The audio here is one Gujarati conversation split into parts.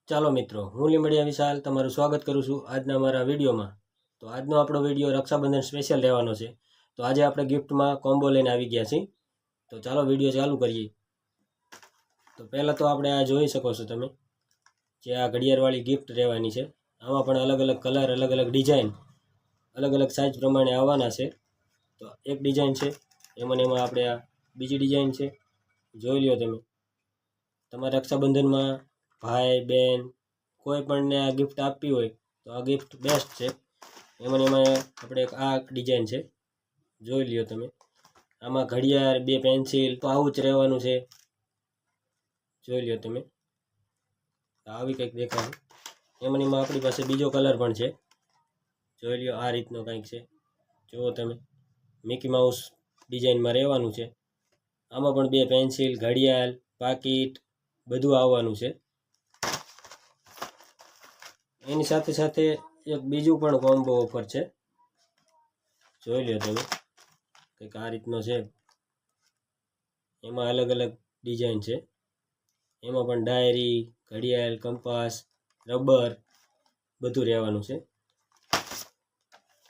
ચાલો મિત્રો, હું લીંબડિયા વિશાલ તમારું સ્વાગત કરું છું આજના મારા વિડીયોમાં. તો આજનો આપણો વિડીયો રક્ષાબંધન સ્પેશિયલ રહેવાનો છે. તો આજે આપણે ગિફ્ટમાં કોમ્બો લઈને આવી ગયા છીએ. તો ચાલો વિડીયો ચાલુ કરીએ. તો પહેલાં તો આપણે આ જોઈ શકો છો તમે, જે આ ઘડિયાળવાળી ગિફ્ટ રહેવાની છે. આમાં પણ અલગ અલગ કલર, અલગ અલગ ડિઝાઇન, અલગ અલગ સાઇઝ પ્રમાણે આવવાના છે. તો એક ડિઝાઇન છે, એમાં આપણે આ બીજી ડિઝાઇન છે. જોઈ લ્યો તમે. તમારે રક્ષાબંધનમાં ભાઈ બહેન કોઈ પણને આ ગિફ્ટ આપવી હોય તો આ ગિફ્ટ બેસ્ટ છે. એમાં આપણે એક આ ડિઝાઇન છે, જોઈ લ્યો તમે. આમાં ઘડિયાળ, 2 પેન્સિલ, પાઉચ રહેવાનું છે. જોઈ લ્યો તમે, આવી કંઈક દેખાય. એમાં આપણી પાસે બીજો કલર પણ છે. જોઈ લ્યો, આ રીતનો કંઈક છે. જુઓ તમે, મિકી માઉસ ડિઝાઇનમાં રહેવાનું છે. આમાં પણ 2 પેન્સિલ, ઘડિયાળ, પાકીટ બધું આવવાનું છે. એની સાથે સાથે એક બીજું પણ કોમ્બો ઓફર છે. જોઈ લો તમે, કંઈક આ રીતનો છે. એમાં અલગ અલગ ડિઝાઇન છે. એમાં પણ ડાયરી, ઘડિયાળ, કંપાસ, રબર બધું રહેવાનું છે.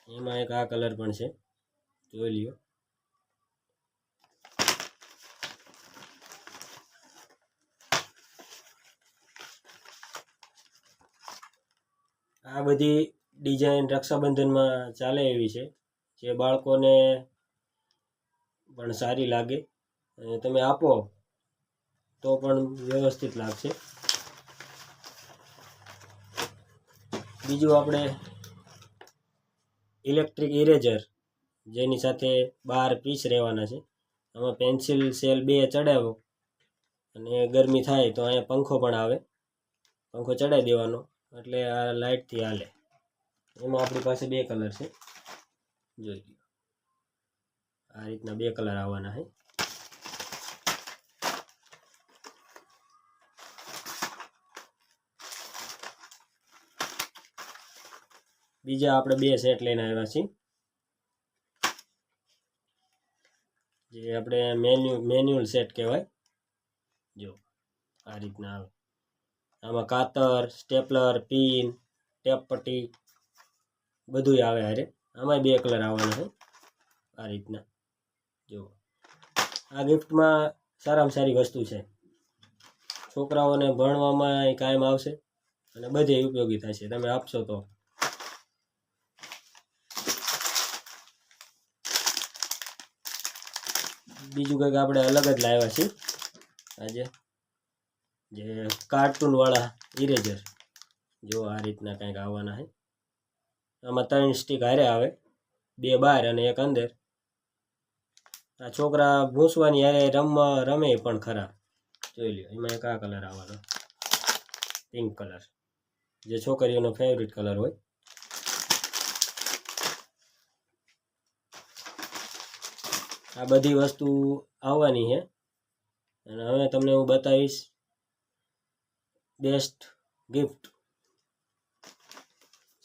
એમાં એક આ કલર પણ છે, જોઈ લ્યો. આ બધી ડિઝાઇન રક્ષાબંધનમાં ચાલે એવી છે, જે બાળકોને પણ સારી લાગે અને તમે આપો તો પણ વ્યવસ્થિત લાગશે. બીજું આપણે ઇલેક્ટ્રિક ઇરેઝર, જેની સાથે 12 પીસ રહેવાના છે. આમાં પેન્સિલ સેલ 2 ચડાવો અને ગરમી થાય તો અહીંયા પંખો પણ આવે, પંખો ચડાવી દેવાનો એટલે આ લાઇટથી હાલે. એમાં આપણી પાસે 2 કલર છે, જોઈ લો. આ રીતના 2 કલર આવવાના છે. બીજા આપણે 2 સેટ લઈને આવ્યા છીએ, જે આપણે મેન્યુઅલ સેટ કહેવાય. જો આ રીતના આવે. આમાં કાતર, સ્ટેપલર, પિન, ટેપ પટ્ટી બધું આવે હારે. આમાં 2 કલર આવવાના છે, આ રીતના. જો આ ગિફ્ટમાં સારામાં સારી વસ્તુ છે. છોકરાઓને ભણવામાં કાયમ આવશે અને બધે ઉપયોગી થશે તમે આપશો તો. બીજું કંઈક આપણે અલગ જ લાવ્યા છીએ આજે, જે કાર્ટૂન વાળા ઇરેઝર. જો આ રીતના કંઈક આવવાના છે. આમાં 3 સ્ટીક હારે આવે, 2 બહાર અને 1 અંદર. આ છોકરા ભૂંસવાની હારે રમે પણ ખરા. જોઈ લ્યો, એમાં એક આ કલર આવવાનો, પિંક કલર, જે છોકરીઓનો ફેવરિટ કલર હોય. આ બધી વસ્તુ આવવાની છે. અને હવે તમને હું બતાવીશ બેસ્ટ ગિફ્ટ,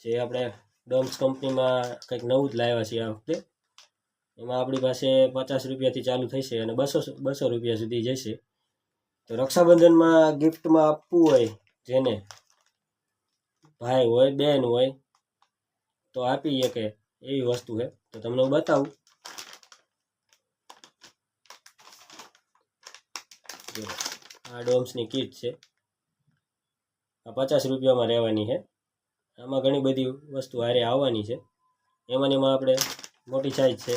જે આપણે ડોમ્સ કંપનીમાં કંઈક નવું જ લાવ્યા છીએ આ વખતે. એમાં આપણી પાસે 50 રૂપિયાથી ચાલુ થશે અને 200 રૂપિયા સુધી જશે. તો રક્ષાબંધનમાં ગિફ્ટમાં આપવું હોય, જેને ભાઈ હોય, બેન હોય, તો આપી શકે એવી વસ્તુ છે. તો તમને હું બતાવું. આ ડોમ્સની કીટ છે. આ 50 રૂપિયામાં રહેવાની છે. આમાં ઘણી બધી વસ્તુ હારે આવવાની છે. એમાં આપણે મોટી સાઈઝ છે,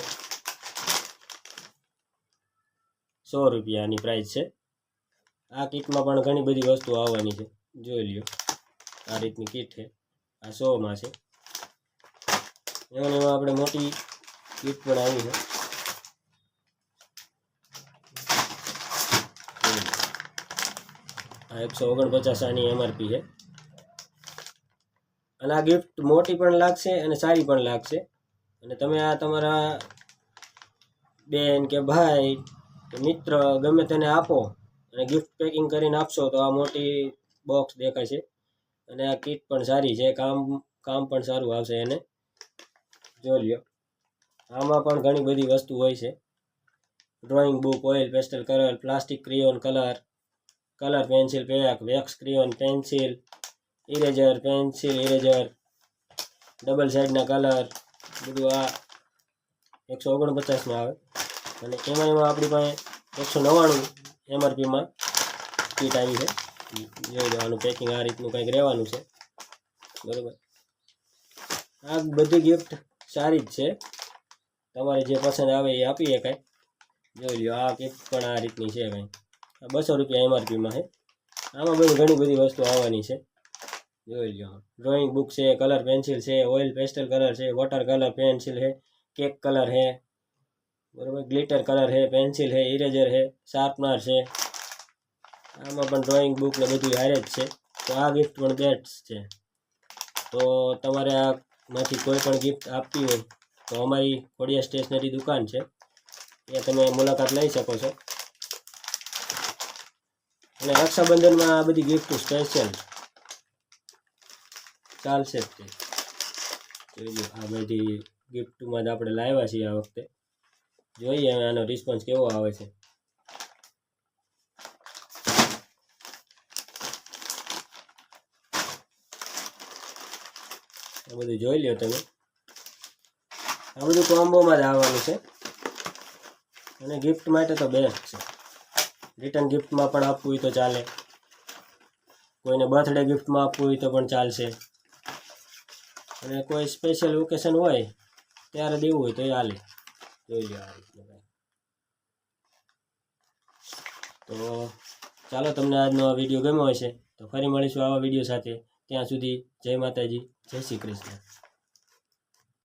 100 રૂપિયાની પ્રાઇસ છે. આ કીટમાં પણ ઘણી બધી વસ્તુ આવવાની છે, જોઈ લ્યો. આ રીતની કીટ છે, આ 100માં છે. એમાં આપણે મોટી કીટ પણ આવી છે. આ 149 આની એમઆરપી છે. અને આ ગિફ્ટ મોટી પણ લાગશે અને સારી પણ લાગશે. અને તમે આ તમારા બેન કે ભાઈ કે મિત્ર ગમે તેને આપો અને ગિફ્ટ પેકિંગ કરીને આપશો તો આ મોટી બોક્સ દેખાય છે. અને આ કીટ પણ સારી છે, કામ પણ સારું આવશે એને. જોઈ લ્યો, આમાં પણ ઘણી બધી વસ્તુ હોય છે. Drawing book, oil pastel colour, plastic crayon colour, colour pencil pack, wax crayon pencil, eraser, pencil, eraser, double સાઇડના કલર, બધું આ 149માં આવે. અને એમાં આપણી પાસે 199 MRPમાં કીટ આવી છે. જોઈ લો, આનું પેકિંગ આ રીતનું કંઈક રહેવાનું છે, બરાબર. આ બધી ગિફ્ટ સારી જ છે, તમારે જે પસંદ આવે એ આપી શકાય. જોઈ લો, આ ગિફ્ટ પણ આ રીતની છે કંઈ, આ 200 રૂપિયા MRPમાં છે. આમાં બધી ઘણી બધી વસ્તુ આવવાની છે. જોઈ લો, ડ્રોઈંગ બુક છે, કલર પેન્સિલ છે, ઓઇલ પેસ્ટલ કલર છે, વોટર કલર પેન્સિલ છે, કેક કલર છે, બરાબર, ગ્લિટર કલર છે, પેન્સિલ છે, ઇરેઝર છે, શાર્પનર છે. આમાં પણ ડ્રોઈંગ બુક ને બધું હારે જ છે. તો આ ગિફ્ટ પણ બેસ્ટ છે. તો તમારે આમાંથી કોઈ પણ ગિફ્ટ આપવી હોય તો અમારી ખોડિયાર સ્ટેશનરી દુકાન છે, ત્યાં તમે મુલાકાત લઈ શકો છો. અને રક્ષાબંધનમાં આ બધી ગિફ્ટ સ્પેશિયલ ચાલશે જ તે. જોઈ લો, આ બધી ગિફ્ટમાં જ આપણે લાવ્યા છીએ આ વખતે. જોઈએ હવે આનો રિસ્પોન્સ કેવો આવે છે. આ બધું જોઈ લો તમે, આ બધું કોમ્બોમાં જ આવવાનું છે. અને ગિફ્ટ માટે તો બેસ્ટ છે. રિટર્ન ગિફ્ટમાં પણ આપવું હોય તો ચાલે, કોઈને બર્થડે ગિફ્ટમાં આપવું હોય તો પણ ચાલશે, અને કોઈ સ્પેશિયલ ઓકેશન હોય ત્યારે દેવું હોય તો એ હાલે. જોઈ લો આ રીતનું. તો ચાલો, તમને આજનો આ વિડીયો ગમ્યો હશે તો ફરી મળીશું આવા વિડીયો સાથે. ત્યાં સુધી જય માતાજી, જય શ્રી કૃષ્ણ.